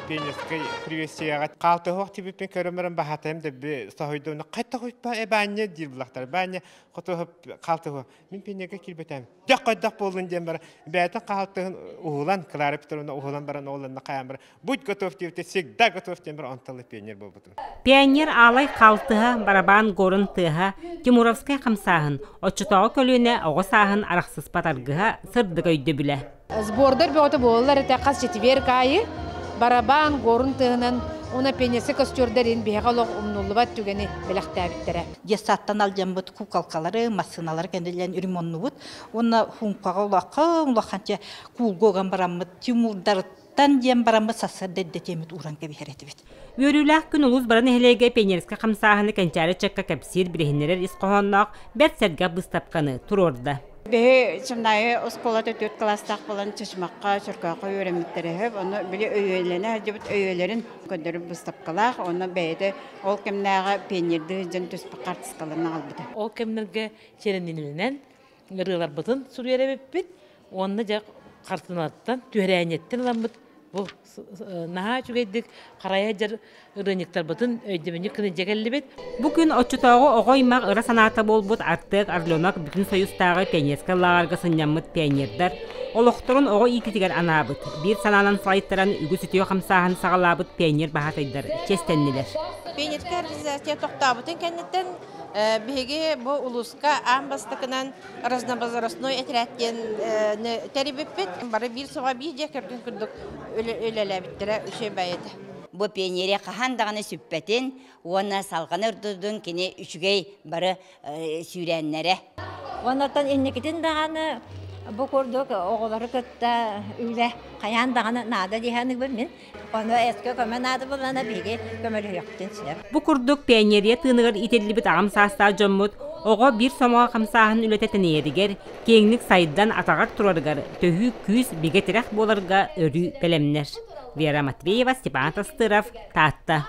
пенеской привесияга қалты хоқ тибиппен көрөмөрөн бахатайм да би сахойдоны кайта койпа эбанне диблахтар банне кото қалты хоқ мен пенеге килбетем жак кайдак болдун дем бар бәтен калтын угулан Клара Петровна угулан баран оğlanna каямыр будь готов тибте всегда готов тем бар анталы пионер болбутун пионер алай калтыга барабан горун тыга Тимуровская камсагын очтоо көлүнө огосагын араксыз патаргыга сырдыга үйдө биле сбордар бөтө боллар эте кас четвер кайы барабан горун тыгынан уна пенесе костюрдерин бегалок умнулубат түгени белактабиттере. Ясаттан алжамбыт кукалкалары, массыналар кенделен ремоннубут. Уна хункага улаканча кулгоган барамыт, Тимурдартан жем барамыт сасыр деддетемит уранга бихеретибит. Өрүләк күн улус баран эхлеге пенерске камсагыны канчары чакка капсир бирехинерер исқохоннак берсерге быстапканы турорда. Бе чымнайы осколата 4 класстак болан чышмакка чуркакка үйрөмүттөрөп, аны биле өйөлөнө жебит өйөлөрүн көндөрүп быстапкалак, аны бейде ол кемнага пенерди жөн түспө картыскаларын албыды. Ол кемнерге черенинилен ырылар бытын сурьеребиппит, онны жак картынаттан түһрәнеттен ламбыт. Бу наха чүгейдик карая жар ырыныктар бытын өйдөмүнү кынжегеллибит. Бүгүн очтоого огоймак ыра санаата болбут артык Арлонак бүтүн союздагы пионерска лагарга сыннаммыт пионердар олохторун ого ититигер анабыт. Бир сананан слайдтаран үгү сүтүө камсахан сагалабыт пионер бахатайдар честеннилер. Пионерка организация токтабытын кеннеттен биһиги бу улуска амбастыкынан разнобозрастной отрядтен терибиппит бары бир суга бир жекердин күрдүк өлелебиттере үчө байыты. Бу пионерия кахандаганы сүппетин, уона салганы үрдүдүн кини үчүгей бары сүйрәннәре. Оннан иннекитин даганы бу көрдүк оголары көттө үйле каяндаганы нада диханы билмин. Оны эске көмөнады булана биги көмөлөктөн сер. Бу курдук пионерия тыныгыр ителлибит агам саста жоммут ого бир сомога камсаахын үлететен едигер кеңник сайдан атагар тураргар төхү күз бигетерек боларга өрү белемнер. Вера Матвеева, Степан Тастыров, Татта.